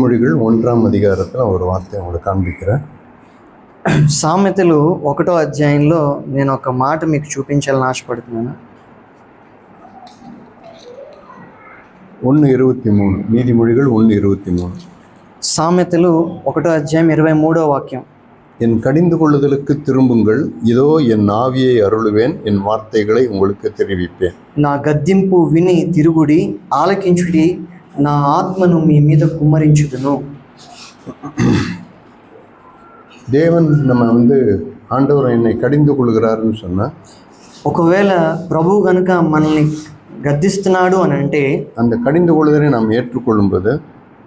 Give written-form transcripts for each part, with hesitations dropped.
நீதிமொழிகள் 1ஆம் அதிகாரத்தில் ஒரு வார்த்தை உங்களுக்கு காண்பிக்கிறேன். సామెతలు 1వ అధ్యాయంలో నేను ఒక మాట మీకు చూపించాలని ఆశపడుతున్నాను. 1:23 நீதிமொழிகள் 1:23. సామెతలు 1వ అధ్యాయం 23వ వాక్యం. என் கடிந்து கொள்ளுதலுக்கு திரும்புங்கள், இதோ என் ஆவியை அருளுவேன், என் வார்த்தைகளை உங்களுக்கு தெரிவிப்பேன். నా గద్దింపు విని తిరుగుడి, ఆలకించుడి, నా ఆత్మను మీ మీద కుమ్మరించుదును. தேவன் நம்ம ஆண்டவர் என்னை கடிந்து கொள்கிறாருன்னு சொன்னால், ఒకవేళ ప్రభువు కనుక మనల్ని గద్దిస్తున్నాడు అని అంటే, அந்த கடிந்து கொள்ளுதலை நாம் ஏற்றுக்கொள்ளும்போது,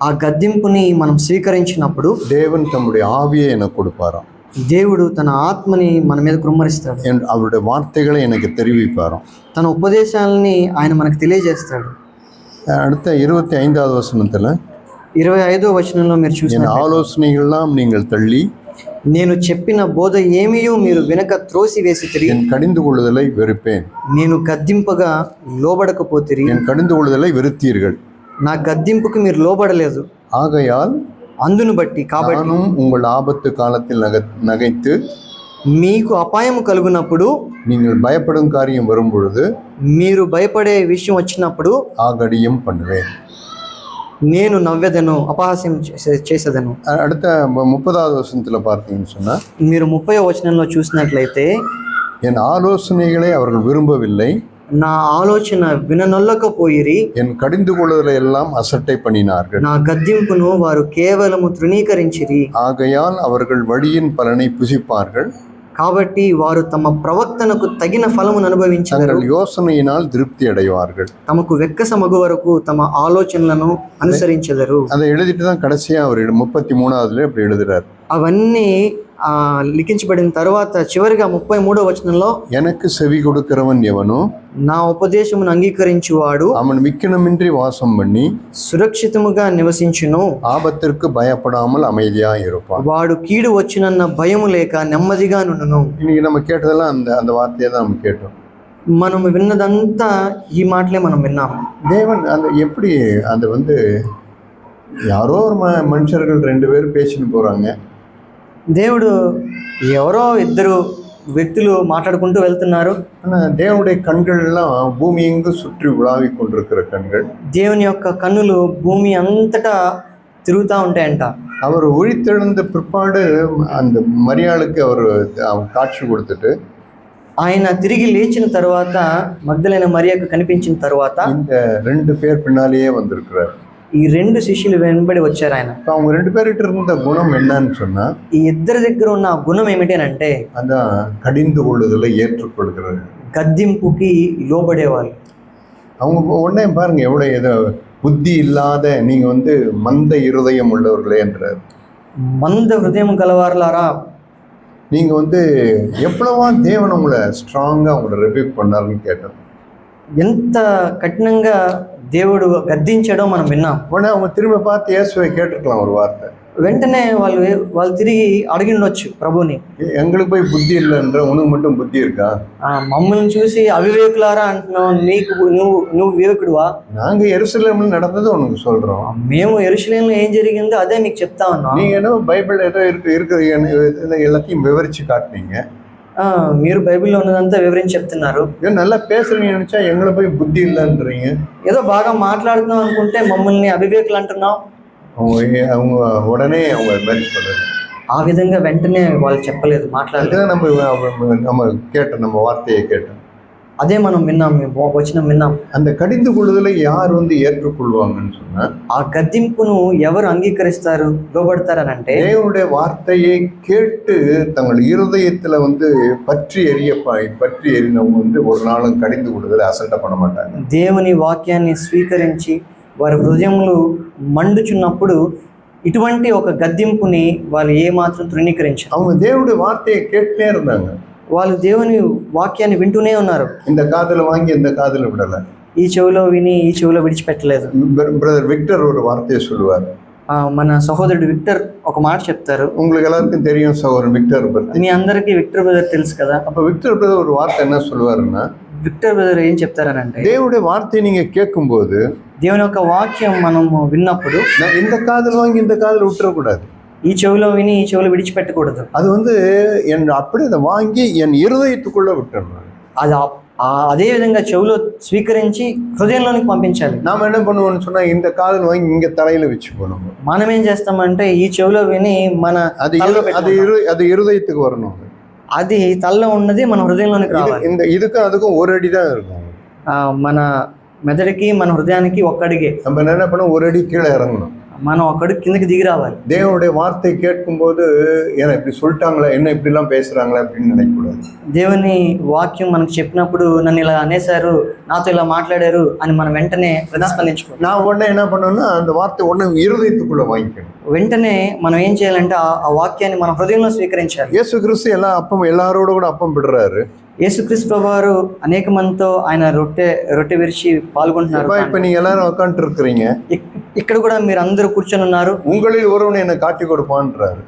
ఆ గద్దింపుని మనం స్వీకరించినప్పుడు தேவன் தம்முடைய ஆவியை எனக்கு கொடுப்பாராம். దేవుడు తన ఆత్మని మన మీద కుమ్మరిస్తాడు. அவருடைய வார்த்தைகளை எனக்கு தெரிவிப்பாராம். తన ఉపదేశాలని ఆయన మనకు తెలియజేస్తాడు. அடுத்த 25வது வசனத்தில், 25వ వచనంలో మీరు என் చూసిన ஆலோசனைகள்லாம் நீங்கள் தள்ளி, నేను చెప్పిన బోధ ఏమీయో మీరు వెనక త్రోసివేసితిరి, என் கடிந்து கொள்ளுதலை வெறுப்பேன். నేను గద్దింపగా లోబడకపోతిరి, என் கடிந்து கொள்ளுதலை வெறுத்தீர்கள். నా గద్దింపుకి మీరు లోబడలేదు. ஆகையால் అందును బట్టి కాబట్టి நானும் உங்கள் ஆபத்து காலத்தில் நகைத்து, మీకు అపాయము కలుగునప్పుడు, நீங்கள் பயப்படும் காரியம் வரும் பொழுது మీరు భయపడే విషయం వచ్చినప్పుడు ஆகடியும் பண்ணுவேன். నేను నవ్వెదను, అపహాస్యం చేసేదను. அடுத்த 30வது வசனத்தில் பார்த்தீங்கன்னு சொன்னால், మీరు 30వ వచనంలో చూసినట్లయితే, என் ஆலோசனைகளை அவர்கள் விரும்பவில்லை, నా ఆలోచన విననొల్లకపోయిరి, என் கடிந்து கொள்ளுதலை எல்லாம் அசட்டை பண்ணினார்கள், నా గద్దింపును వారు కేవలము తృణీకరించిరి. ஆகையால் அவர்கள் வழியின் பலனை புசிப்பார்கள், కాబట్టి వారు తమ ప్రవర్తనకు తగిన ఫలమును అనుభవించారు. தங்கள் யோசனையினால் திருப்தி அடைவார்கள். తమకు వెక్కసమగు వరకు తమ ఆలోచనలను అనుసరించెదరు. அதை எழுதிட்டு தான் கடைசியாக அவர் 33வது அப்படி எழுதுறார். అవన్నీ లిఖించబడిన తర్వాత చివరిగా 33వ వచనంలో, எனக்கு செவி கொடுக்கிறவன் எவனோ, నా ఉపదేశమును అంగీకరించువాడు அவன் விக்கினமின்றி வாசம் பண்ணி సురక్షితముగా నివసించును, ஆபத்திற்கு பயப்படாமல் அமைதியா இருப்பான். వాడు కీడు వచ్చినన్న భయము లేక నెమ్మదిగా నుండును. இன்னைக்கு நம்ம கேட்டதெல்லாம் அந்த வார்த்தையை தான் நம்ம கேட்டோம். మనం విన్నదంతా ఈ మాటలే మనం విన్నాము. தேவன் எப்படி யாரோ ஒரு மனுஷர்கள் 2 பேர் பேசின்னு போறாங்க. దేవుడు ఎవరో 2 వ్యక్తులు మాట్లాడుకుంటూ వెళ్తున్నారు. ஆனால் தேவனுடைய கண்கள் எல்லாம் பூமி எங்கு சுற்றி உலாவி கொண்டிருக்கிற கண்கள். దేవుని యొక్క కన్నులు భూమి అంతటా తిరుగుతూ ఉంటాయంట. அவர் ஒழித்தெழுந்த பிற்பாடு அந்த மரியாளுக்கு அவர் காட்சி கொடுத்துட்டு, ఆయన తిరిగి లేచిన తర్వాత మగ్దలైన మరియకు కనిపించిన తర్వాత இந்த 2 பேர் பின்னாலேயே வந்திருக்கிறார். ఈ 2 శిష్యులు వెంబడి వచ్చారు ఆయన. அவங்க 2 பேர்கிட்ட இருந்த குணம் என்னன்னு சொன்னா, ఈ 2 దగ్గర ఉన్న గుణం ఏమిటి అని అంటే, அதான் கடிந்து கொள்ளுதலை ஏற்றுக்கொள்கிறது, గద్దింపుకి లోబడేవాళ్ళు. அவங்க உடனே பாருங்க எவ்வளோ ஏதோ புத்தி இல்லாத நீங்க மந்த இருதயம் உள்ளவர்களே என்றார். మంద హృదయం గలవారులారా, நீங்க எவ்வளவா தேவன் உங்களை ஸ்ட்ராங்கா உங்களை ரிபீட் பண்ணாருன்னு கேட்டோம். ఎంత కఠినంగా దేవుడు గద్దించడం మనం విన్నాం. உடனே அவங்க திரும்ப பார்த்து இயேசுவை கேட்டிருக்கலாம் ஒரு வார்த்தை. వెంటనే వాళ్ళు తిరిగి అడిగిండొచ్చు ప్రభుని, எங்களுக்கு போய் புத்தி இல்லைன்ற, உனக்கு மட்டும் புத்தி இருக்கா? మమ్మల్ని చూసి అవివేకులారా అంటున్నావు, నీకు నువ్వు వివేకుడువా? நாங்க எருசலேம்ல நடந்தது உனக்கு சொல்றோம், మేము యెరూషలేములో ఏం జరిగిందో అదే మీకు చెప్తా ఉన్నాం. நீங்க ஏதோ பைபிள் ஏதோ இருக்கிற எல்லாத்தையும் விவரிச்சு காட்டினீங்க. మీరు బైబిల్లో ఉన్నదంతా వివరించి చెప్తున్నారు. நல்லா பேசுறீங்க நினைச்சா எங்களை போய் புத்தி இல்லைன்றீங்க. ఏదో బాగా మాట్లాడుతున్నాం అనుకుంటే మమ్మల్ని అవివేకులు అంటున్నాం. அவங்க ఉடனே அவங்க மாதிரி சொல்றாங்க. ఆ విధంగా వెంటనే వాళ్ళు చెప్పలేదు, మాట్లాడలేదు. நம்ம கேட்டோம், நம்ம வார்த்தையை கேட்டோம், అదే మనం విన్నాం, వచనం విన్నాం. அந்த கடிந்து கொள்ளுதலை யார் ஏற்றுக்கொள்வாங்கன்னு சொன்னா, ఆ గద్దింపును ఎవరు అంగీకరిస్తారు, లోబడతారని అంటే, தேவனுடைய வார்த்தையை கேட்டு தங்கள் இருதயத்துல பற்றி எறினவங்க ஒரு நாளும் கடிந்து கொள்ளுதலை அசட்டை பண்ண மாட்டாங்க. దేవుని వాక్యాన్ని స్వీకరించి వారి హృదయములు మండుచున్నప్పుడు ఇటువంటి ఒక గద్దింపుని వాళ్ళు ఏమాత్రం తృణీకరించారు. அவங்க தேவனுடைய வார்த்தையை கேட்டே இருந்தாங்க. వాళ్ళు దేవుని వాక్యాన్ని వింటూనే ఉన్నారు. இந்த காதுல வாங்கி இந்த காதுல விடல, ఈ చెవిలో విని ఈ చెవిలో విడిచిపెట్టలేదు. பிரதர் விக்டர் ஒரு வார்த்தையை சொல்லுவார். మన సహోదరుడు విక్టర్ ఒక మాట చెప్తారు. உங்களுக்கு எல்லாருக்கும் தெரியும் சகோதரன் விக்டர் பத்தி. మీ అందరికీ విక్టర్ బ్రదర్ తెలుసు కదా. அப்ப விக்டர் பிரதர் ஒரு வார்த்தை என்ன சொல்லுவாருன்னா, విక్టర్ బ్రదర్ ఏం చెప్తారనంటే, தேவனுடைய வார்த்தையை நீங்க கேட்கும்போது దేవుని యొక్క వాక్యం మనము విన్నప్పుడు நான் இந்த காதில் வாங்கி இந்த காதில் விட்டுறக்கூடாது. ఈ చెవిలో విని ఈ చెవిలో విడిచిపెట్టకూడదు. அது வந்து அப்படியே அதை வாங்கி என் இருதயத்துக்குள்ள விட்டுறணும். అది అదే విధంగా చెవిలో స్వీకరించి హృదయంలోనికి పంపించాలి. நாம என்ன பண்ணுவோம்னு சொன்னா இந்த காதில் வாங்கி இங்க தலையில வச்சுக்கணும். మనం ఏం చేస్తామంటే ఈ చెవిలో విని మన அது இருதயத்துக்கு வரணும். అది తలలో ఉన్నది మన హృదయంలోనికి రావాలి. இதுக்கும் அதுக்கும் ஒரு அடி தான் இருக்கும். మన మెదడుకి మన హృదయానికి ఒక్కడిగే. நம்ம என்ன பண்ணோம், ஒரு அடி கீழே இறங்கணும். మనం అక్కడికి కిందకి దిగి రావాలి. தேவனுடைய வார்த்தை கேட்கும்போது ஏன்னா இப்படி சொல்லிட்டாங்களா, என்ன இப்படிலாம் பேசுறாங்களா அப்படின்னு நினைக்கக்கூடாது. దేవుని వాక్యం మనకు చెప్పినప్పుడు నన్ను ఇలా అనేశారు, నాతో ఇలా మాట్లాడారు అని మనం వెంటనే ప్రతిస్పందించుకోవాలి. நான் உடனே என்ன பண்ணணும்னா அந்த வார்த்தை உடனே இருதயத்துக்குள்ள வாங்கிக்கணும். వెంటనే మనం ఏం చేయాలంటే ఆ వాక్యాన్ని మన హృదయంలో స్వీకరించాలి. యేసు క్రీస్తు எல்லாரோட கூட அப்பம் விடுறாரு. యేసుక్రీస్తు ప్రభువారు అనేక మందితో ఆయన రొట్టె విరిచి పాల్గొంటున్నారు. இப்ப நீங்க எல்லாரும் உட்காந்துட்டு இருக்கிறீங்க, ఇక్కడ కూడా మీరు అందరూ కూర్చొని ఉన్నారు. உங்களில் ஒருவனை என்ன காட்டி கொடுப்பான்றாரு.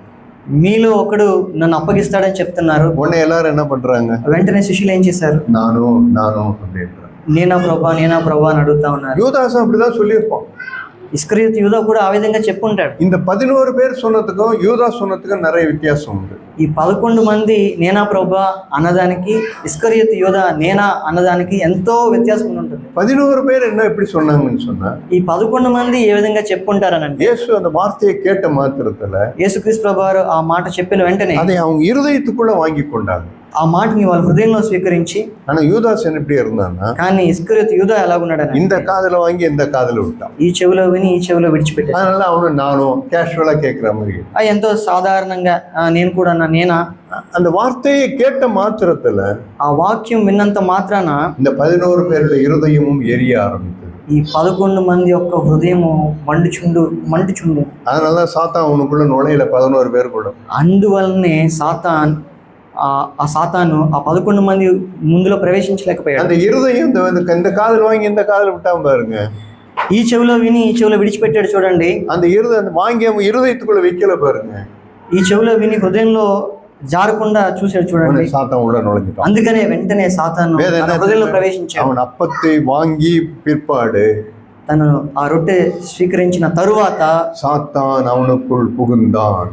మీలో ఒకడు నన్ను అప్పగిస్తాడని చెప్తున్నారు. உடனே எல்லாரும் என்ன பண்றாங்க, వెంటనే శిష్యులు ఏం చేశారు, நானும் அப்படின்றாங்க. నేనా ప్రభా అని అడుగుతా ఉన్నారు. யூதாசும் அப்படிதான் சொல்லியிருப்பான். ఇస్కరియోతు యూదా కూడా ఆ విధంగా చెప్పుంటాడు. இந்த 11 பேர் சொன்னதுக்கும் யூதா சொன்னதுக்கும் நிறைய வித்தியாசம் உண்டு. ఈ 11 మంది నేనా ప్రభా అన్నదానికి ఇస్కరియోతు యూదా నేనా అన్నదానికి ఎంతో వ్యత్యాసం ఉంటుంది. 11 பேர் என்ன எப்படி சொன்னாங்கன்னு சொன்னா, ఈ 11 మంది ఏ విధంగా చెప్పుంటారనంటే, యేసు அந்த வார்த்தையை கேட்ட மாத்திரத்துல యేసుక్రీస్తు ప్రభువారు ఆ మాట చెప్పిన వెంటనే அதை அவங்க இருதயத்துக்குள்ள வாங்கி கொண்டாங்க. ఆ మాటని వాళ్ళ హృదయంలో స్వీకరించి. ஆனா யூதாஸ் எப்படி இருந்தான்னா, కానీ ఇస్కరియోతు యూదా ఎలాగున్నాడని இந்த காதுல வாங்கி இந்த காதுல விட்டான். ఈ చెవిలో విని ఈ చెవిలో విడిచిపెట్టాడు. அதனால அவனும் நானும் கேஷுவலா கேட்கிற மாதிரி ఎంతో సాధారణంగా నేను కూడా నేనా அந்த வார்த்தையை கேட்ட மாத்திரத்துல ఆ వాక్యం విన్నంత మాత్రాన இந்த 11 பேருடைய இருதயமும் எரிய ஆரம்பித்தது. ఈ 11 మంది యొక్క హృదయము మండుచుండు. அதனால சாத்தான் அவனுக்குள்ள நுழையில 11 பேர் கூட. అందువల్లనే ఆ సాతాను ఆ 11 మంది ముందులో ప్రవేశించలేకపోయాడు. அந்த இருதயம் இந்த காதுல வாங்கி இந்த காதுல விட்டாம பாருங்க, ఈ చెవిలో విని ఈ చెవిలో విడిచిపెట్టాడు చూడండి. அந்த வாங்கி இருதயத்துக்குள்ள வைக்கல பாருங்க, ఈ చెవిలో విని హృదయంలో జారకుండా చూశాడు చూడండి. சாத்தான் உள்ள நுழைஞ்சிட்டான். అందుకనే వెంటనే సాతాను హృదయంలో ప్రవేశించాడు. அவன் அப்பத்தை வாங்கி பிற்பாடு తను ఆ రొట్టె స్వీకరించిన తరువాత சாத்தான் அவனுக்குள் புகுந்தான்.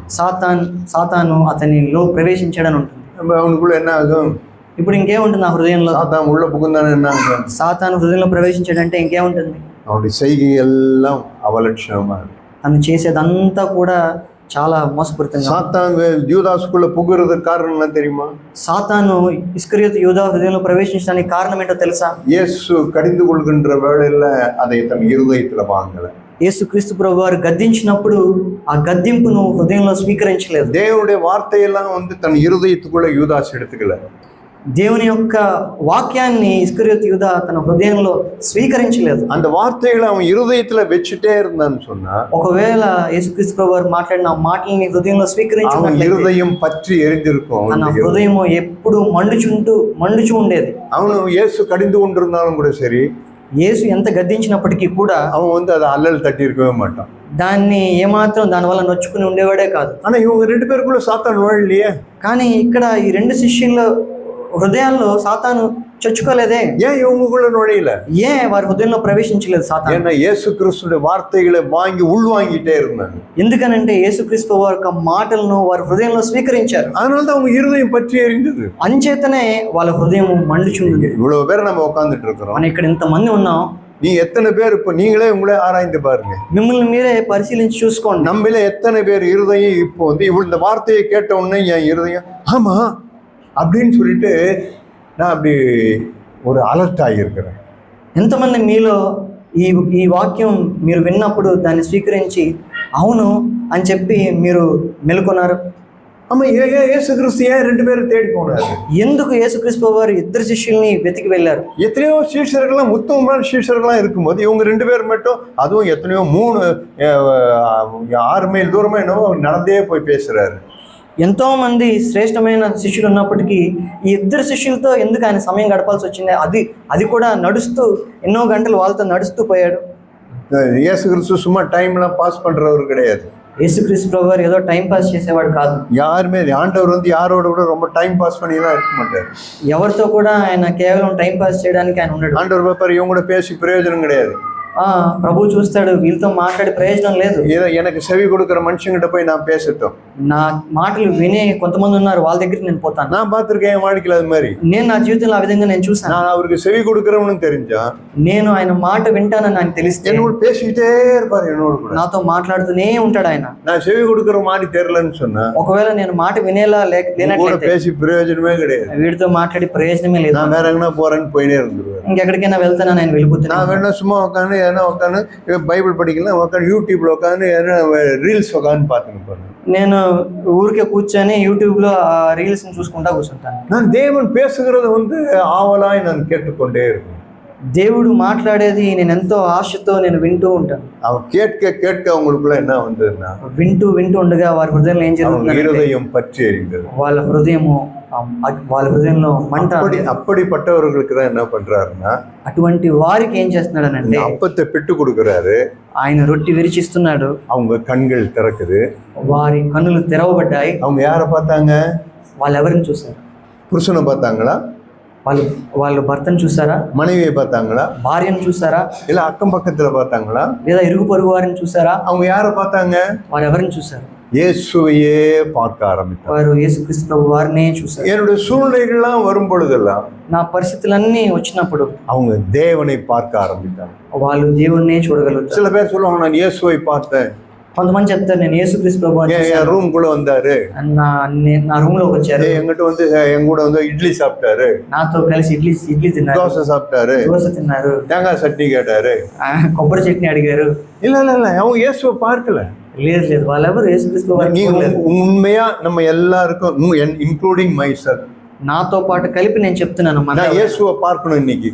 సాతాను అతనిలో ప్రవేశించాడని ఉంటుంది. அவனுக்குள்ள என்ன ஆகும், ఇప్పుడు ఇంకేముంటుంది ఆ హృదయంలో? சாத்தான் உள்ள புகுந்தான் என்ன ஆகும், సాతాను హృదయంలో ప్రవేశించాడంటే ఇంకేముంటుంది? அவனுடைய செய்கை எல்லாம் அவலட்சணமா இருக்கும். తను చేసేదంతా కూడా చాలా మోసపూరితంగా. சாத்தான் யூதாசுக்குள்ள புகுறதுக்கு காரணம் என்ன தெரியுமா? సాతాను ఇస్కరియోతు యూదా హృదయంలో ప్రవేశించడానికి కారణం ఏంటో తెలుసా? இயேசு கடிந்து கொள்கின்ற வேளையில அதை தன் இருதயத்துல வாங்கல. యేసుక్రీస్తు ప్రభువారు గద్దించినప్పుడు ఆ గద్దింపును హృదయంలో స్వీకరించలేదు. தேவனுடைய வார்த்தையெல்லாம் தன் இருதயத்துக்குள்ள யூதாஸ் எடுத்துக்கல. దేవుని యొక్క వాక్యాన్ని ఇస్కరియోతు యూదా తన హృదయంలో స్వీకరించలేదు. அந்த వార్తகளை அவன் இருதயத்துல வச்சுட்டே இருந்தான்னு சொன்னா, ఒకవేళ యేసుక్రీస్తు ప్రభువారు మాట్లాడిన ఆ మాటల్ని హృదయంలో స్వీకరించినట్లయితే இருதயம் பற்றி எரிந்திருக்கும். తన హృదయం ఎప్పుడు మండుచు ఉండేది. அவனு இயேசு கடிந்து கொண்டிருந்தாலும் கூட சரி, యేసు ఎంత గద్దించినప్పటికీ కూడా அவன் அதை அல்லல் தட்டி இருக்கவே மாட்டான். దాన్ని ఏమాత్రం దానివల్ల నొచ్చుకుని ఉండేవాడే కాదు. ஆனா இவங்க 2 பேருக்குள்ள சாத்தான் நுழையலையே. కానీ ఇక్కడ ఈ 2 శిష్యుల హృదయాల్లో సాతాను చొచ్చుకోలేదే. ஏன் இவங்களுக்குள்ள நுழையல? వారి హృదయంలో ప్రవేశించలేదు సాతాను? ஏன்னா இயேசு கிறிஸ்துவின் வார்த்தைகளை வாங்கி உள்வாங்கிட்டே இருந்தாங்க. ఎందుకనంటే యేసుక్రీస్తు వారి యొక్క మాటలను వారి హృదయంలో స్వీకరించారు. அதனால தான் அவங்க இருதயம் பற்றி எரிந்தது. అంచేతనే వాళ్ళ హృదయం మండుచుంది. இவ்வளவு பேர் நம்ம உட்கார்ந்துட்டு இருக்கிறோம். మనం ఇక్కడ ఇంతమంది ఉన్నాం. நீ எத்தனை பேர் இப்போ நீங்களே உங்களே ஆராய்ந்து பாருங்க. మిమ్మల్ని మీరే పరిశీలించి చూసుకోండి. நம்மள எத்தனை பேர் இருதயம் இப்போ இந்த வார்த்தையை கேட்ட உடனே என் இருதயம் ஆமா அப்படின்னு சொல்லிட்டு நான் அப்படி ஒரு அலர்ட் ஆகியிருக்கிறேன். ఎంతమంది మీలో ఈ వాక్యం మీరు విన్నప్పుడు దాన్ని స్వీకరించి అవును అని చెప్పి మీరు మెలుకున్నారు? ஆமா, இயேசு கிறிஸ்து ஏன் 2 பேரும் தேடி போனாரு? ఎందుకు యేసుక్రీస్తు వారు 2 శిష్యుల్ని వెతికి వెళ్ళారు? எத்தனையோ சீஷர்கள்லாம் உத்தமமான சீஷர்கள்லாம் இருக்கும்போது இவங்க 2 பேர் மட்டும், அதுவும் எத்தனையோ 6 மைல் தூரமா என்னவோ நடந்தே போய் பேசுறாரு. ఎంతో మంది శ్రేష్టమైన శిష్యులు ఉన్నప్పటికీ ఈ 2 శిష్యులతో ఎందుకు ఆయన సమయం గడపాల్సి వచ్చింది? అది కూడా నడుస్తూ ఎన్నో గంటలు వాళ్ళతో నడుస్తూ పోయాడు. இயேசு கிறிஸ்து சும்மா டைம்லாம் பாஸ் பண்றவர் கிடையாது. యేసుక్రీస్తు ప్రభు వారు ఏదో టైం పాస్ చేసేవాడు కాదు. யாருமே ஆண்டவர் வந்து யாரோட கூட ரொம்ப டைம் பாஸ் பண்ணிலாம் இருக்க மாட்டார். ఎవరితో కూడా ఆయన కేవలం టైం పాస్ చేయడానికి ఆయన ఉండడు. ஆண்டவர் பாப்பார் இவங்க கூட பேசி பிரயோஜனம் கிடையாது. ప్రభు చూస్తాడు, వీళ్ళతో మాట్లాడే ప్రయోజనం లేదు. ஏதோ எனக்கு செவி கொடுக்குற மனுஷங்கிட்ட போய் நான் பேசட்டும். నా మాటలు వినే కొంతమంది ఉన్నారు, వాళ్ళ దగ్గరికి నేను పోతాను. நான் பார்த்திருக்கேன் என் வாழ்க்கையில் அது மாதிரி. నేను నా జీవితంలో ఆ విధంగా నేను చూసాను. நான் அவருக்கு செவி கொடுக்குறவனு தெரிஞ்சா నేను ఆయన మాట వింటానని నాకు తెలిస్తే என்னோட பேசிக்கிட்டே இருப்பாரு, என்னோட கூட నాతో మాట్లాడుతూనే ఉంటాడు ఆయన. நான் செவி கொடுக்குற மாதிரி தெரியலன்னு சொன்னா ఒకవేళ నేను మాట వినేలా లేనట్లయితే பேசி பிரயோஜனமே கிடையாது. వీడితో మాట్లాడి ప్రయోజనమే లేదు. நான் வேற எங்கன்னா போறேன்னு போயினே இருந்துருவேன். ఇంకెక్కడికైనా వెళ్తానా, నేను వెళ్ళిపోతున్నా. நான் வேணா சும்மா உட்காந்து ஏன்னா உட்காந்து பைபிள் படிக்கலாம், உட்காந்து யூடியூப்ல உட்காந்து ஏன்னா ரீல்ஸ் உட்காந்து பார்த்துன்னு போறேன். నేను ఊరికే కూర్చొని యూట్యూబ్ లో రీల్స్ చూసుకుంటా కూర్చుంటాను. நான் தேவன் பேசுகிறத வந்து ஆவலாய் நான் கேட்டுக்கொண்டே இருக்கேன். దేవుడు మాట్లాడేది నేను ఎంతో ఆశతో నేను వింటూ ఉంటాను. அவன் கேட்க கேட்க அவங்களுக்குள்ள என்ன வந்ததுன்னா వింటూ వింటూ ఉండగా వారి హృదయంలో ఏం జరుగుతుంది, இருதயம் பற்றி எரிந்தது. వాళ్ళ హృదయంలో మంట. அப்படிப்பட்டவர்களுக்கு தான் என்ன பண்றாருன்னா అటువంటి వారికి ఏం చేస్తున్నాడనంటే அப்பத்தை பெட்டு கொடுக்கறாரு. ఆయన రొట్టి విరిచిస్తున్నాడు. அவங்க கண்கள் திறக்குது, వారి కన్నులు తెరవబడ్డాయి. அவங்க யாரை பார்த்தாங்க? వాళ్ళు ఎవరిని చూసారు? புருஷனை பார்த்தாங்களா? వాళ్ళు భర్తను చూసారా? மனைவியை பார்த்தாங்களா? భార్యను చూసారా? இல்ல అக்கம் பக்கத்துல பார்த்தாங்களா? లేదా ఇరుగు పొరుగు వారిని చూసారా? அவங்க யாரை பார்த்தாங்க? వారు ఎవరిని చూసారు? இயேசுவையே பார்க்க ஆரம்பித்தார். వారు యేసుక్రీస్తు ప్రభు వారినే చూసారు. என்னுடைய சூழ்நிலைகள்லாம் வரும் பொழுதெல்லாம் నా పరిస్థితులన్నీ వచ్చినప్పుడు அவங்க தேவனை பார்க்க ஆரம்பித்தாங்க. వాళ్ళు దేవుణ్ణే చూడగలుగుతారు. சில பேர் சொல்லுவாங்க நான் இயேசுவை பார்த்தேன், కొంతమంది చెప్తారు నేను యేసుక్రీస్తు ప్రభు என் ரூம் குள்ள வந்தாரு, నా రూమ్ లోకి వచ్చారు, என்கிட்ட வந்து என் கூட வந்து இட்லி சாப்பிட்டாரு, నాతో కలిసి ఇడ్లీ తిన్నారు, தோசை சாப்பிட்டாரு, దోశ తిన్నారు, தேங்காய் சட்னி கேட்டாரு, కొబ్బరి చట్నీ అడిగారు. இல்ல அவங்க இயேசுவை பார்க்கல. లేదు వాళ్ళెవరు యేసుక్రీస్తు ప్రభు. உண்மையா நம்ம எல்லாருக்கும் இன்க்ளூடிங் மை செல்ஃப், నాతో పాటు కలిపి నేను చెప్తున్నాను, நான் இயேசுவை பார்க்கணும். இன்னைக்கு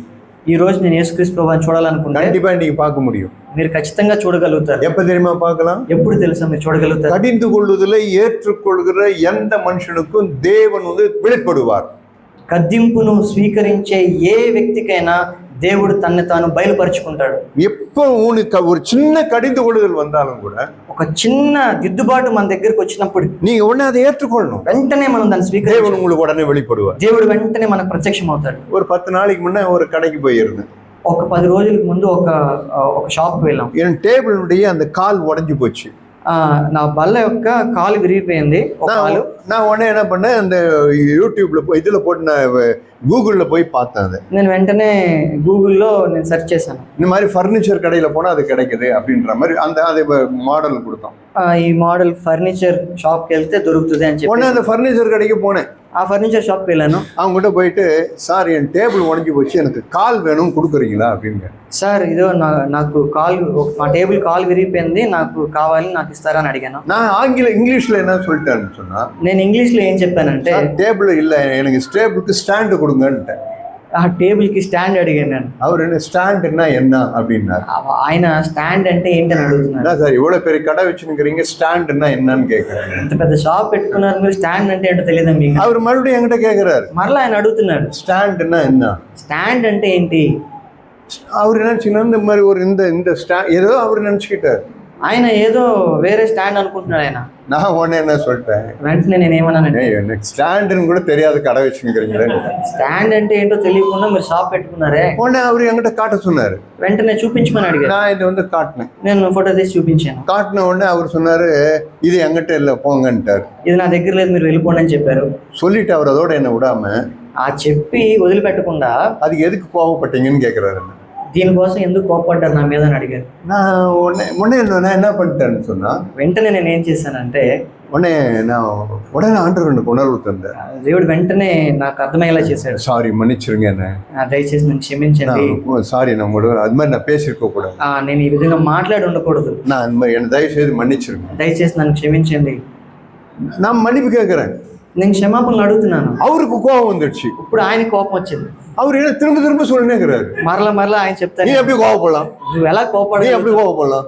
ఈ రోజు నేను యేసుక్రీస్తు ప్రభువుని చూడాలనుకుంటే கண்டிப்பா இன்னைக்கு பார்க்க முடியும். మీరు ఖచ్చితంగా చూడగలుగుతారు. எப்ப தெரியுமா பார்க்கலாம்? ఎప్పుడు తెలుసా మీరు చూడగలుగుతారు? கடிந்து கொள்ளுதலை ஏற்றுக்கொள்கிற எந்த மனுஷனுக்கும் தேவன் வந்து வெளிப்படுவார். కద్దింపును స్వీకరించే ఏ వ్యక్తికైనా దేవుడు తన్ను తాను బయలుపరుచుకుంటాడు. எப்போ உனக்கு ஒரு சின்ன கடிந்து கொள்ளுதல் வந்தாலும் கூட, ఒక చిన్న దిద్దుబాటు మన దగ్గరికి వచ్చినప్పుడు நீங்க உடனே அதை ஏற்றுக்கொள்ளணும். వెంటనే మనం దాన్ని స్వీకరించాలి. தேவன் உங்களுக்கு உடனே வெளிப்படுவார். దేవుడు వెంటనే మనకు ప్రత్యక్షం అవుతాడు. ஒரு 10 நாளைக்கு முன்ன ஒரு கடைக்கு போயிருந்தேன். ఒక 10 రోజులకు ముందు ఒక షాప్కి వెళ్ళాం. என் டேபிளுடைய அந்த கால் உடைஞ்சு போச்சு. నా బల్ల యొక్క కాలు విరిగిపోయింది. நான் உடனே என்ன பண்ணேன், அந்த யூடியூப்ல போய் இதுல போட்டு நான் கூகுள்ல போய் பார்த்தேன். அது నేను వెంటనే గూగుల్లో నేను సెర్చ్ చేశాను. இந்த மாதிரி ஃபர்னிச்சர் கடையில போனா அது கிடைக்குது அப்படின்ற மாதிரி அதை மாடல் கொடுத்தோம். ఈ మోడల్ ఫర్నిచర్ షాప్కి వెళ్తే దొరుకుతుంది అని చెప్పి உடனே அந்த ஃபர்னிச்சர் கடைக்கு போனேன். ఆ ఫర్నిచర్ షాప్కి వెళ్ళాను. அவங்ககிட்ட போயிட்டு சார் என் டேபிள் உடஞ்சி போச்சு, எனக்கு கால் வேணும், கொடுக்குறீங்களா அப்படின்னு. సార్ ఇదో నాకు మా టేబుల్ కాల్ విరిగిపోయింది, నాకు కావాలి, నాకు ఇస్తారా అని అడిగాను. நான் இங்கிலீஷ்ல என்ன சொல்லிட்டேன்னு சொன்னா, నేను ఇంగ్లీష్లో ఏం చెప్పానంటే டேபிள் இல்ல, எனக்கு டேபிளுக்கு ஸ்டாண்டு கொடுங்கன்ட்டேன். ఆ టేబుల్కి స్టాండ్ అడిగాను నేను. அவர் என்ன ஸ்டாண்டுன்னா என்ன அப்படின்னாரு. ఆయన స్టాండ్ అంటే ఏంటని అడుగుతున్నారు. சார் இவ்வளவு பெரிய கடை வச்சுருக்கிறீங்க, ஸ்டாண்டுன்னா என்னன்னு கேட்குறாரு. ఇంత పెద్ద షాప్ పెట్టుకున్నారు మీరు, స్టాండ్ అంటే ఏంటో తెలియదా మీకు? அவர் மறுபடியும் என்கிட்ட கேட்குறாரு. మరలా ఆయన అడుగుతున్నాడు ஸ்டாண்டுன்னா என்ன, స్టాండ్ అంటే ఏంటి? அவர் நினைச்சுன்னா இந்த மாதிரி ஒரு இந்த ஸ்டாண்ட் ஏதோ அவர் நினைச்சுக்கிட்டாரு. ఆయన ఏదో వేరే స్టాండ్ అనుకుంటున్నాడు ఆయన. நான் உடனே என்ன சொல்லிட்டேன், వెంటనే నేను ఏమన్నానంటే எனக்கு ஸ்டாண்டுன்னு கூட தெரியாத கடை வச்சுருக்கிறீங்களே. స్టాండ్ అంటే ఏంటో తెలియకుండా మీరు షాప్ పెట్టుకున్నారే. உடனே அவர் என்கிட்ட காட்ட சொன்னாரு. వెంటనే చూపించమని అడిగారు. நான் இது வந்து காட்டினேன். నేను ఫోటో తీసి చూపించాను. காட்டின உடனே அவர் சொன்னாரு, இது என்கிட்ட இல்லை போங்கன்ட்டார். ఇది నా దగ్గర లేదు, మీరు వెళ్ళిపోండి అని చెప్పారు. சொல்லிட்டு அவர் அதோட என்ன விடாம చెప్పి వదిలిపెట్టకుండా அதுக்கு எதுக்கு கோவப்பட்டீங்கன்னு கேட்குறாரு. దీనికోసం ఎందుకు కోపడ్డారు నా మీద అని అడిగారు. நான் உடனே நான் என்ன பண்ணிட்டேன்னு சொன்னா, వెంటనే నేను ఏం చేశానంటే உடனே ஆண்டவர் எனக்கு உணர்வு தந்தார். దేవుడు వెంటనే నాకు అర్థమయ్యేలా చేశాడు. சாரி மன்னிச்சிருங்க என்ன, దయచేసి నన్ను క్షమించండి. சாரி நம்ம அது மாதிரி நான் பேசியிருக்க கூடாது, నేను ఈ విధంగా మాట్లాడి ఉండకూడదు, நான் அந்த மாதிரி என்ன தயவு செய்து மன்னிச்சிருங்க, దయచేసి నన్ను క్షమించండి. நான் மன்னிப்பு கேட்கிறேன். నేను క్షమాపణలు అడుగుతున్నాను. அவருக்கு கோபம் வந்துடுச்சு. ఇప్పుడు ఆయన కోపం వచ్చింది. அவர் என்ன திரும்ப சொல்லினேங்கிறாரு. మరలా ఆయన చెప్తారు, நீ எப்படி கோவப்படலாம், నువ్వు ఎలా நீ எப்படி கோவப்படலாம்,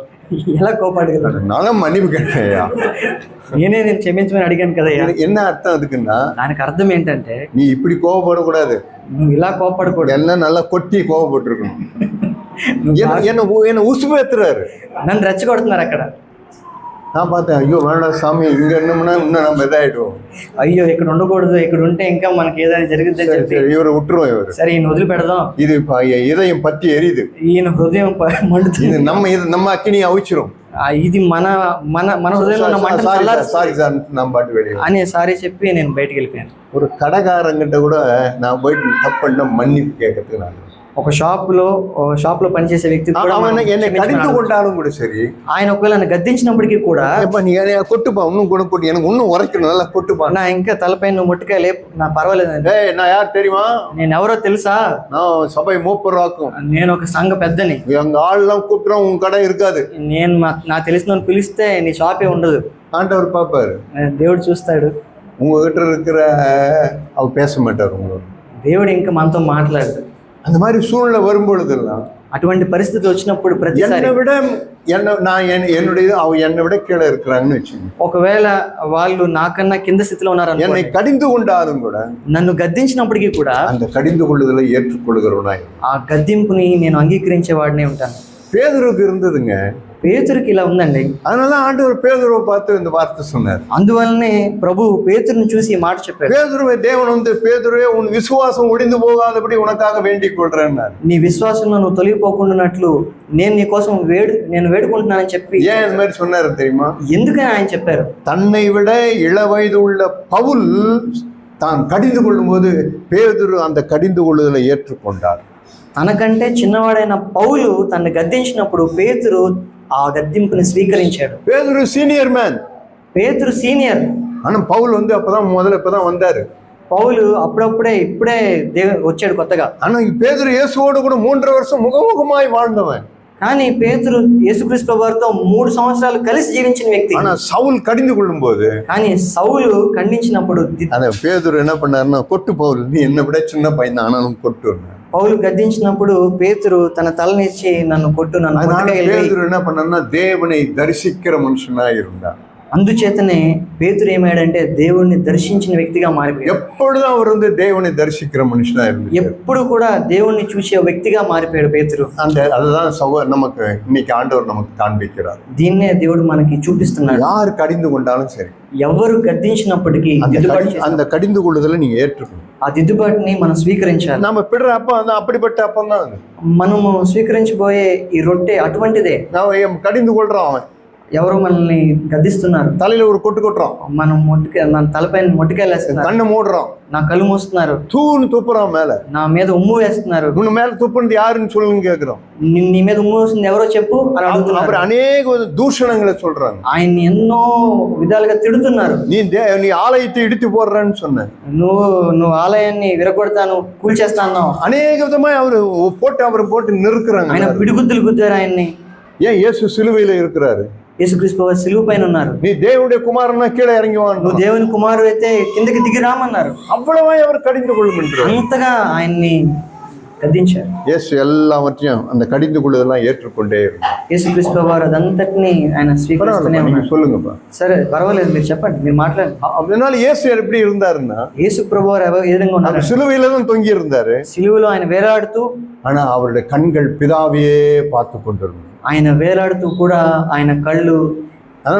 ఎలా కోపడగలరు? நானும் மன்னிப்பு கேட்டேயா, నేను క్షమించమని అడిగాను కదయ్యా. என்ன అర్థం அதுக்குன்னா, దానికి అర్థం ఏంటంటే நீ இப்படி கோவப்படக்கூடாது, నువ్వు ఇలా కోపడకూడదు, எல்லாம் நல்லா கொட்டி கோவப்பட்டிருக்கணும். என்ன உசுபேத்துறாரு, నన్ను రెచ్చగొడుతున్నారు అక్కడ. நான் பார்த்தேன், ஐயோ வேண்டாம் சாமி, இங்கே என்னம்னா இன்னும் நம்ம இதாகிடுவோம். అయ్యో ఇక్కడ ఉండకూడదు, ఇక్కడ ఉంటే ఇంకా మనకి ఏదైనా జరుగుతుందని చెప్పి இவரை விட்டுருவோம். இவர் సరే ఈయన వదిలిపెడదాం, இது இப்போ இதயம் பற்றி எரியுது, ఈయన హృదయం మండుతుంది, இது நம்ம அக்கினியை அவிச்சிரும். ఇది మన మన మన హృదయంలో ఉన్న మంట சாரி சார், நம்ம பாட்டு வெளியே అని సారీ చెప్పి నేను బయటికి వెళ్ళిపోయాను. ஒரு கடைக்காரங்கிட்ட கூட நான் போயிட்டு தப்பு பண்ண மன்னிப்பு கேட்கறதுக்கு நான் ఒక షాప్ లో పనిచేసే వ్యక్తి కూడా அவன் என்னை கடிந்து கொண்டாலும் கூட சரி, ఆయన ఒకవేళ నన్ను గద్దించినప్పటికీ కూడా நீ கொட்டுப்பா, இன்னும் கூட கொட்டு, எனக்கு இன்னும் உரைக்கணும், நல்லா కొట్టుపా, నా ఇంకా తలపై నువ్వు ముట్టుకాయ లేపు, నా పర్వాలేదండి. நான் யார் தெரியுமா, నేను ఎవరో తెలుసా, நான் சபை மூப்பராக்கும், నేను ఒక సంఘ పెద్దని, எங்க ஆள்லாம் கூப்பிட்டோம், உன் கடை இருக்காது, నేను నాకు తెలిసిన పిలిస్తే నీ షాపే ఉండదు. ஆண்டவர் பாப்பாரு, దేవుడు చూస్తాడు, உங்ககிட்ட இருக்கிற அவர் பேச மாட்டார் உங்களோட, దేవుడు ఇంకా మనతో మాట్లాడదు. அந்த மாதிரி சூழ்நிலை வரும்பொழுதெல்லாம், అటువంటి పరిస్థితి వచ్చినప్పుడు ప్రతిసారి என்னை விட என்னுடைய அவன் என்னை விட கீழே இருக்கிறாங்கன்னு வச்சுக்கோங்க, ఒకవేళ వాళ్ళు నాకన్నా కింద స్థితిలో ఉన్నారు, என்னை கடிந்து கொண்டாலும் கூட నన్ను గద్దించినప్పటికీ కూడా அந்த கடிந்து கொள்ளுதலை ஏற்றுக்கொள்கிறவனாய் ఆ గద్దింపుని నేను అంగీకరించే వాడినే ఉంటాను. பேதுருக்கு இருந்ததுங்க, పేతురుకి ఇలా ఉందండి. அதனால ஆண்டவர் பேதுருவை பார்த்து இந்த வார்த்தை சொன்னார். అందువల్లనే ప్రభు పేతురుని చూసి ఈ మాట చెప్పారు, பேதுருவை தேவன் வந்து, பேதுருவே உன் விசுவாசம் ஒழிந்து போகாதபடி உனக்காக வேண்டிக் கொள்றேன்னார். నీ విశ్వాసంలో నువ్వు తొలగిపోకుండానట్లు నేను నీ కోసం వేడుకుంటున్నానని చెప్పి. ஏன் இந்த மாதிரி சொன்னாரு தெரியுமா? ఎందుకని ఆయన చెప్పారు? தன்னை விட இளவயது உள்ள பவுல் தான் கடிந்து கொள்ளும் போது பேதுரு அந்த கடிந்து கொள்ளுதலை ஏற்றுக்கொண்டார். తనకంటే చిన్నవాడైన పౌలు తనని గద్దించినప్పుడు పేతురు ఆ గద్దింపుని స్వీకరించాడు. பேதுரு சீனியர் மேன், పేతురు సీనియర్. ஆனா பவுல் வந்து இப்பதான் வந்தாரு. పౌలు ఇప్పుడే వచ్చాడు కొత్తగా. ஆனா பேதுரு இயேசுவோடு கூட 3 வருஷம் முகமுகமாய் வாழ்ந்தவன். కానీ పేతురు యేసుక్రీస్తు వారితో 3 సంవత్సరాలు కలిసి జీవించిన వ్యక్తి. ஆனா சவுல் கடிந்து கொள்ளும் போது, కానీ సౌలు ఖండించినప్పుడు அந்த பேதுரு என்ன பண்ணாருன்னா, கொட்டு பவுல், நீ என்னை விட சின்ன பையன் ஆனாலும் கொட்டு. పౌలు గద్దించినప్పుడు పేతురు తన తలనిచ్చి నన్ను కొట్టు, నన్ను பேதுரு என்ன பண்ணாருன்னா, தேவனை தரிசிக்கிற மனுஷனா இருந்தா. అందుచేతనే పేతురు ఏమయ్యాడంటే దేవుణ్ణి దర్శించిన వ్యక్తిగా మారిపోయాడు. எப்பொழுதும் அவர் வந்து தேவனை தரிசிக்கிற மனுஷனா இருந்தார். ఎప్పుడు కూడా దేవుణ్ణి చూసే వ్యక్తిగా మారిపోయాడు పేతురు. அதுதான் நமக்கு இன்னைக்கு ஆண்டவர் நமக்கு காண்பிக்கிறார். దీన్నే దేవుడు మనకి చూపిస్తున్నాడు. யார் கடிந்து கொண்டாலும் சரி, ఎవరు గద్దించినప్పటికీ அந்த கடிந்து கொள்ளுதலை நீங்க ஏற்றுக்கணும். ఆ దిద్దుబాటుని మనం స్వీకరించాలి. நம்ம பிடுற அப்பம் அப்படிப்பட்ட அப்பம் தான். మనము స్వీకరించబోయే ఈ రొట్టె అటువంటిదే. நான் கடிந்து கொள்றோம், அவன் ఎవరో మనల్ని గద్దిస్తున్నారు, தலையில ஒரு కొట్టు కొట్టుறோம், మనం మన తలపైన మొట్టికాయలు వేస్తున్నారు, கண்ணு மூடுறோம், నా కళ్ళు మూస్తున్నారు, தூன்னு துப்புறோம், மேல నా మీద ఉమ్ము వేస్తున్నారు. உன் மேல துப்புனது யாருன்னு சொல்லுங்க கேக்குறோம். నీ మీద ఉమ్ము వేస్తుంది ఎవరో చెప్పు అని అడుగుతున్నారు. அப்புறம் அநேக దూషణங்களை சொல்றாங்க, ఆయన్ని ఎన్నో విధాలుగా తిడుతున్నారు. நீ ஆலயத்தை இடித்து போடுறன்னு சொன்ன, నువ్వు ఆలయాన్ని విరగొడతాను, కూల్చేస్తాను, అనేక విధమా அவரை போட்டு நிறுக்குறாங்க. ఆయన పిడిగుద్దులు గుద్దారు ఆయన్ని. ஏன் இயேசு சிலுவையில இருக்கிறாரு, యేసుక్రీస్తు సిలువ పైన ఉన్నారు. நீ தேவனுடைய குமாரனா கீழே இறங்கி வா, నువ్వు దేవుని కుమారుడు అయితే కిందకి దిగి రామన్నారు. அவ்வளவாய் அவர் கடிந்து கொள்ளும் என்று అంతగా ఆయన్ని గద్దించారు. இயேசு எல்லாவற்றையும் அந்த கடிந்து கொள்ளுதெல்லாம் ஏற்றுக்கொண்டே இருந்தார். యేసుక్రీస్తు వారు అదంతటిని ఆయన స్వీకరిస్తూనే ఉన్నారు. சொல்லுங்கப்பா. సరే పర్వాలేదు, మీరు చెప్పండి, మీరు మాట్లాడండి. அதனால இயேசு எப்படி இருந்தாருன்னா, యేసు ప్రభు వారు ఏ విధంగా ఉన్నారు? சிலுவையில தான் தொங்கி இருந்தாரு. సిలువలో ఆయన వేలాడుతూ, ஆனா அவருடைய கண்கள் பிதாவையே பார்த்து கொண்டிருந்தது. ఆయన వేలాడుతూ కూడా ఆయన కళ్ళు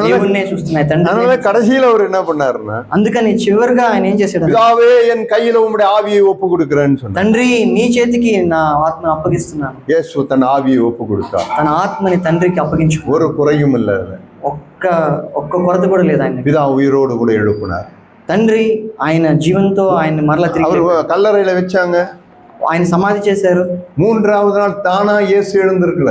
దేవుణ్ణే చూస్తున్నాయి, తండ్రి. அதனால கடைசியில அவர் என்ன பண்ணாருன்னா, అందుకని చివరిగా ఆయన ఏం చేశాడు? பிதாவே என் கையில உம்முடைய ஆவியை ஒப்பு கொடுக்கிறேன்னு சொன்னார். తండ్రి నీ చేతికి నా ఆత్మను అప్పగిస్తున్నాను. இயேசு தன் ஆவியை ஒப்பு கொடுத்தார். తన ఆత్మని తండ్రికి అప్పగించు. ஒரு குறையும் இல்ல, ఒక్క కొరత కూడా లేదు. ఆయన பிதா உயிரோடு கூட எழுப்பினார். తండ్రి ఆయన జీవంతో ఆయన మరలా తిరిగి அவர் கல்லறையில வச்சாங்க, ఆయన సమాధి చేశారు. 3வது நாள் தானா இயேசு எழுந்திருக்கல,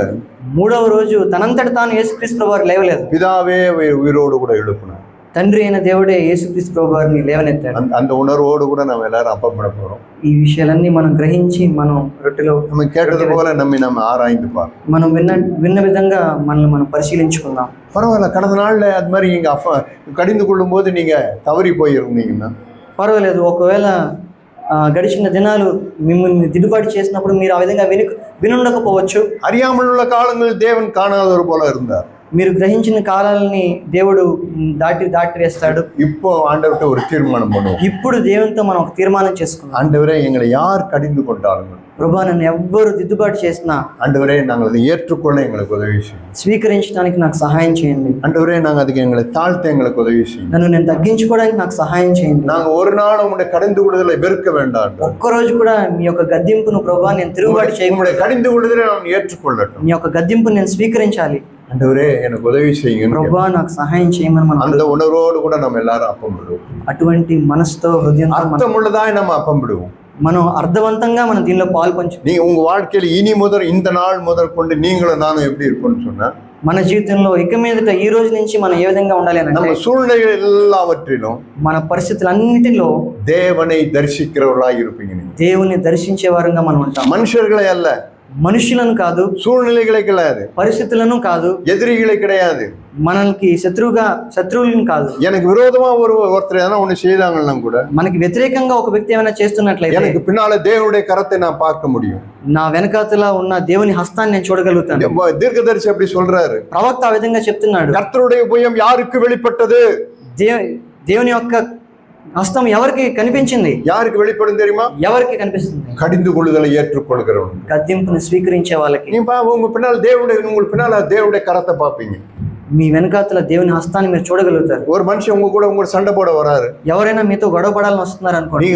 3వ రోజు తనంతట తాను యేసుక్రీస్తు వారు లేవలేదు. பிதாவே உயிரோடு கூட எழுப்பினார். తండ్రి అయిన దేవుడే యేసుక్రీస్తు వారిని లేవనెత్తాడు. அந்த உணர்வோடு கூட நம்ம எல்லாரும் அப்பப்பட போறோம். ఈ విషయాలన్నీ మనం గ్రహించి మనం రొట్టెలో நம்ம கேட்டது போல நம்ம ஆராய்ந்து பார்ப்போம். మనం విన్న విధంగా మనల్ని మనం పరిశీలించుకుందాం. பரவாயில்ல, கடந்த நாள்ல அது மாதிரி நீங்க கடிந்து கொள்ளும் போது நீங்க தவறி போயிருந்தீங்கன்னா పర్వాలేదు. ఒకవేళ గడిచిన దినాలు మిమ్మల్ని దిద్దుబాటు చేసినప్పుడు మీరు ఆ విధంగా వినుండకపోవచ్చు. அறியாமல் உள்ள காலங்களில் தேவன் காணாதவர் போல இருந்தார். మీరు గ్రహించిన కాలాలని దేవుడు దాటి వేస్తాడు. இப்போ ஆண்டவர்கிட்ட ஒரு தீர்மானம் பண்ணுவோம். ఇప్పుడు దేవునితో మనం ఒక తీర్మానం చేసుకుందాం. ஆண்டவரே, எங்களை யார் கடிந்து கொண்டாலும் ప్రభా నన్ను ఎవ్వరు దిద్దుబాటు చేసినా ஆண்டவரே நாங்கள் அதை ஏற்றுக்கொள்ள எங்களுக்கு உதவி செய்யும். స్వీకరించడానికి నాకు సహాయం చేయండి. ஆண்டவரே நாங்கள் அதுக்கு எங்களை தாழ்த்த எங்களுக்கு உதவி செய்யும். నన్ను నేను తగ్గించుకోవడానికి నాకు సహాయం చేయండి. நாங்கள் ஒரு நாள் உங்களுடைய கடிந்து கொள்ளுதலை வெறுக்க வேண்டாம். ఒక్కరోజు కూడా మీ యొక్క గద్దింపును ప్రభా నేను తిరుగుబాటు చేయకుండా உங்களுடைய கடிந்து கொள்ளுதலை நான் ஏற்றுக்கொள்ளட்டும். మీ యొక్క గద్దింపును నేను స్వీకరించాలి. ஆண்டவரே எனக்கு உதவி செய்யுங்க. ప్రభా నాకు సహాయం చేయమని మనం அந்த உணர்வோடு கூட நம்ம எல்லாரும் அப்பம் விடுவோம். అటువంటి మనసుతో హృదయంతో அர்த்தமுள்ளதாய் நம்ம அப்பம் விடுவோம். మనం అర్థవంతంగా మనం దీనిలో పాలు పంచు. நீங்க உங்க வாழ்க்கையில இனி முதல் இந்த நாள் முதல் கொண்டு நீங்களும் நானும் எப்படி இருக்கும்னு சொன்னா మన జీవితంలో ఇక మీదట ఈ రోజు నుంచి మనం ఏ విధంగా ఉండాలి అని நம்ம சூழ்நிலைகள் எல்லாவற்றிலும் మన పరిస్థితులన్నిటిలో தேவனை தரிசிக்கிறவர்களாய் இருப்பீங்க. நீங்க దేవుని దర్శించే వారంగా మనం ఉంటాం. மனுஷர்களை அல்ல, మనుషులను కాదు, சூழ்நிலைகளை கிடையாது, పరిస్థితులను కాదు, எதிரிகளை கிடையாது, మనకి శత్రువులను కాదు. எனக்கு விரோதமா ஒருத்தர் எதனா ஒண்ணு செய்தாங்கன்னா கூட మనకి వ్యతిరేకంగా ఒక వ్యక్తి ఏమైనా చేస్తున్నట్లయితే எனக்கு பின்னால தேவனுடைய கரத்தை நான் பார்க்க முடியும். నా వెనకాతల ఉన్న దేవుని హస్తాన్ని నేను చూడగలుగుతాను. தீர்க்கதரிசி அப்படி சொல்றாரு. ప్రవక్త ఆ విధంగా చెప్తున్నాడు. கர்த்தருடைய புயம் யாருக்கு வெளிப்பட்டது? దేవుని యొక్క హస్తం ఎవరికి కనిపించింది? யாருக்கு வெளிப்படும் தெரியுமா? ఎవరికి కనిపిస్తుంది? கடிந்து கொள்ளுதலை ஏற்றுக்கொள்கிறவன், గద్దింపును స్వీకరించే వాళ్ళకి. நீ உங்க பின்னால் உங்களுக்கு பின்னால தேவனுடைய கரத்தை பார்ப்பீங்க. మీ వెనకాతల దేవుని హస్తాన్ని మీరు చూడగలుగుతారు. ஒரு மனுஷன் உங்க சண்டை போட வராரு, ఎవరైనా మీతో గొడవ పడాలని వస్తున్నారు అనుకోండి,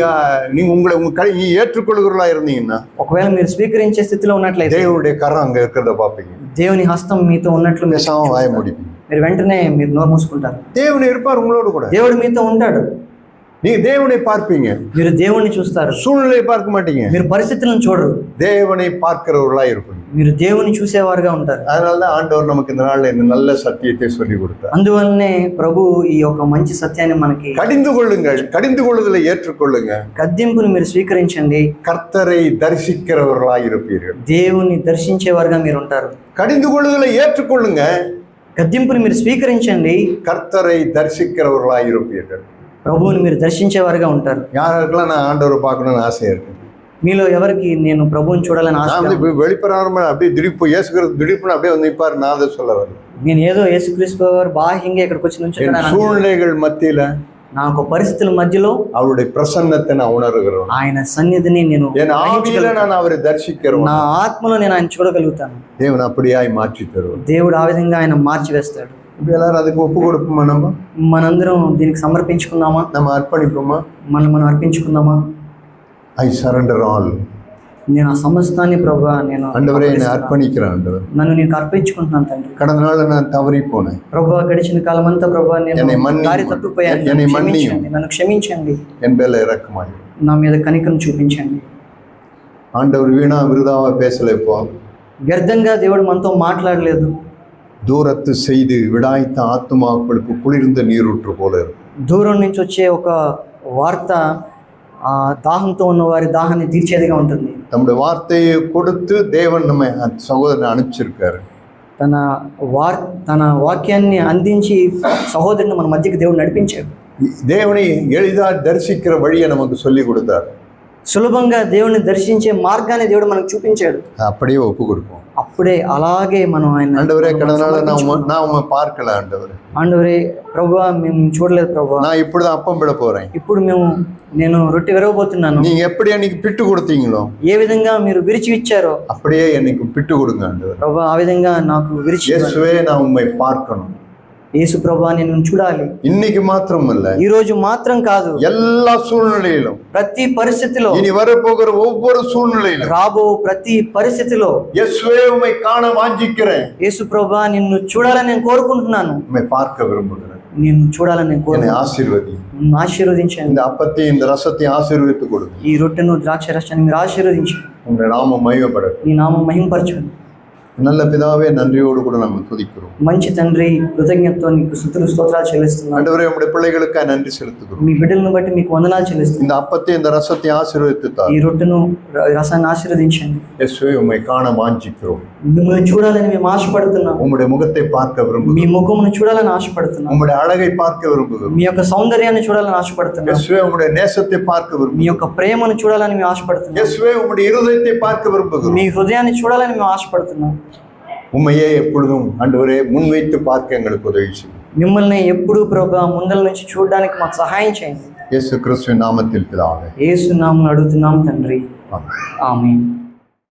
நீங்க உங்களை ஏற்றுக்கொள்கிறவர்களா இருந்தீங்கன்னா ఒకవేళ మీరు స్వీకరించే స్థితిలో ఉన్నట్లయితే தேவனுடைய கரம் அங்க இருக்கிறத பார்ப்பீங்க. దేవుని హస్తం మీతో ఉన్నట్లు வாய முடிப்பீங்க. మీరు వెంటనే మీరు నోరు మూసుకుంటారు. தேவன் இருப்பார் உங்களோடு கூட. దేవుడు మీతో ఉంటాడు. நீங்க தேவனை பார்ப்பீங்க, మీరు దేవుణ్ణి చూస్తారు. சூழ்நிலையை பார்க்க மாட்டீங்க, మీరు పరిస్థితులను చూడరు, தேவனை பார்க்கிறவர்களா இருப்பீங்க. మీరు దేవుని చూసేవారుగా ఉంటారు. அதனாலதான் ஆண்டவர் நமக்கு இந்த நாள்ல இந்த நல்ல சத்தியத்தை சொல்லி கொடுத்தார். అందువల్లనే ప్రభు ఈ యొక్క మంచి సత్యాన్ని మనకి கடிந்து கொள்ளுங்கள், கடிந்து கொள்ளுதலை ஏற்றுக்கொள்ளுங்க, గద్దింపును మీరు స్వీకరించండి, கர்த்தரை தரிசிக்கிறவர்களா இருப்பீர்கள். దేవుని దర్శించేవారుగా మీరు ఉంటారు. கடிந்து கொள்ளுதலை ஏற்றுக்கொள்ளுங்க, గద్దింపును మీరు స్వీకరించండి, கர்த்தரை தரிசிக்கிறவர்களா இருப்பீர்கள். ప్రభువుని మీరు దర్శించేవారుగా ఉంటారు. யாருக்கெல்லாம் நான் ஆண்டவரை பார்க்கணும்னு ஆசையா இருக்கு? మీలో ఎవరికి నేను ప్రభువుని చూడాలని ఆశ? வெளிப்பிரகாரமா அப்படியே திடீப்பு இயேசுகிறது திடீப்புன்னு அப்படியே வந்து நிற்பாரு. நான் அதை சொல்ல வரேன். నేను ఏదో యేసుక్రీస్తు వారు బాహ్యంగా ఇక్కడికి వచ్చి నుంచి சூழ்நிலைகள் மத்தியில నాకు పరిస్థితుల మధ్యలో அவருடைய பிரசன்னத்தை நான் உணர்கிறேன். ఆయన సన్నిధిని నేను என் ஆவியில நான் அவரை தரிசிக்கிறேன். నా ఆత్మలో నేను ఆయన చూడగలుగుతాను. தேவன் அப்படியாய் மாற்றி தருவார். దేవుడు ఆ విధంగా ఆయన మార్చి వేస్తాడు. ఇప్పుడు எல்லாரும் அதுக்கு ஒப்பு கொடுப்போமா? మనందరం దీనికి సమర్పించుకుందామా? நம்ம అర్పణిப்போமா? మనం అర్పించుకుందామా? I surrender all. నేను ఆ సమస్తాన్ని ప్రభువా నేను ஆண்டவரே என்னை அர்ப்பணிக்கிறேன். ஆண்டவர் నన్ను నీకు అర్పించుకుంటున్నాను తండ్రి. கடந்த நாள் நான் தவறி போனேன் ప్రభువా, గడిచిన కాలం అంతా ప్రభువా నేను దారి తప్పిపోయాను. నన్ను క్షమించండి, என் பேர்ல இரக்கமாய் నా మీద కనికరం చూపించండి. ஆண்டவர் வீணா விருதாவா பேசல. இப்போ వ్యర్థంగా దేవుడు మనతో మాట్లాడలేదు. தூரத்து செய்து விடாய்த்த ஆத்துமாக்களுக்கு குளிர்ந்த நீரூற்று போல இருக்கும். దూరం నుంచి వచ్చే ఒక వార్త ఆ దాహంతో ఉన్న వారి దాహాన్ని తీర్చేదిగా ఉంటుంది. நம்முடைய வார்த்தையை கொடுத்து தேவன் நம்ம சகோதரனை அனுப்பிச்சிருக்காரு. తన వాక్యాన్ని అందించి సహోదరుని మన మధ్యకి దేవుడు నడిపించాడు. தேவனை எளிதா தரிசிக்கிற வழியை நமக்கு சொல்லி கொடுத்தார். సులభంగా దేవుని దర్శించే మార్గాన్ని దేవుడు మనకు చూపించాడు. அப்படியே ఒప్పు கொடுப்போம். అప్పుడే అలాగే మనం ఆయన ஆண்டவரே கடந்த நாள் நான் உம்மை பார்க்கல. ఆండవరే ప్రభువా, మేము చూడలేదు ప్రభువా, நான் இப்படிதான் அப்பம் விட போறேன். ఇప్పుడు నేను రొట్టె విరవబోతున్నాను. நீங்க எப்படி அன்னைக்கு பிட்டு கொடுத்தீங்களோ, ఏ విధంగా మీరు విరిచి ఇచ్చారో அப்படியே எனக்கு பிட்டு கொடுங்க ஆண்டவர். ప్రభువా, ఆ విధంగా నాకు విరిచి. இயேசுவே நான் உம்மை பார்க்கணும். యేసు ప్రభువా, నేను చూడాలి. இன்னைக்கு மாத்திரம் இல்ல, ఈ రోజు మాత్రం కాదు, எல்லா சூழ்நிலையிலும், ప్రతి పరిస్థితిలో, இனி வரப்போகிற ஒவ்வொரு சூழ்நிலையிலும், రాబో ప్రతి పరిస్థితిలో இயேசுவே உம்மை காண வாஞ்சிக்கிறேன். యేసు ప్రభువా, నిన్ను చూడాలని నేను కోరుకుంటున్నాను. உம்மை பார்க்க விரும்புகிறேன். నిన్ను చూడాలని నేను என்னை ஆசீர்வதி. ఆశీర్వదించండి. இந்த அப்பத்தையும் இந்த ரசத்தையும் ஆசீர்வதித்து கொடுங்க. ఈ రొట్టెను ద్రాక్ష రసాన్ని మీరు ఆశీర్వదించండి. உங்களுடைய நாமம் மகிமைப்படட்டும். నీ నామం మహింపరచండి. நல்ல பிதாவே, நன்றியோடு கூட நம்ம துதிக்கிறோம். మంచి తండ్రి, కృతజ్ఞతతో నీకు స్తుతులు స్తోత్రాలు చెల్లిస్తున్నాను. ஆண்டவரே, உம்முடைய பிள்ளைகளுக்காக நன்றி செலுத்துகிறோம். మీ బిడ్డలను బట్టి మీకు వందనాలు చెల్లిస్తున్నాను. இந்த அப்பத்தையும் இந்த ரசத்தையும் ஆசீர்வதித்து தார். ఈ రొట్టెను రసాన్ని ఆశీర్వదించండి. இயேசுவே, உம்மை காண வாஞ்சிக்கிறோம். మిమ్మల్ని చూడాలని మేము ఆశపడుతున్నాం. உம்முடைய முகத்தை பார்க்க మీ விரும்புகிறோம். ముఖమును చూడాలని ఆశపడుతున్నాం. உம்முடைய அழகை பார்க்க விரும்புகிறோம். మీ యొక్క సౌందర్యాన్ని చూడాలని ఆశపడుతున్నాం. இயேசுவே, உம்முடைய நேசத்தை பார்க்க మీ விரும்புகிறோம். యొక్క ప్రేమను చూడాలని మేము ఆశపడుతున్నాం. இயேசுவே, உம்முடைய இருதயத்தை பார்க்க விரும்புகிறோம். మీ హృదయాన్ని చూడాలని మేము ఆశపడుతున్నాం. உம்மையே எப்பொழுதும் ஆண்டவரே முன்வைத்து பார்க்க எங்களுக்கு உதவி செய்யும். మిమ్మల్ని ఎప్పుడూ ప్రభువా ముందల నుంచి చూడడానికి మాకు సహాయం చేయండి. இயேசு கிறிஸ்துவின் நாமத்தில் பிதாவே. యేసు నామములో అడుగుతున్నాం తండ్రి. ஆமென். ఆమేన్.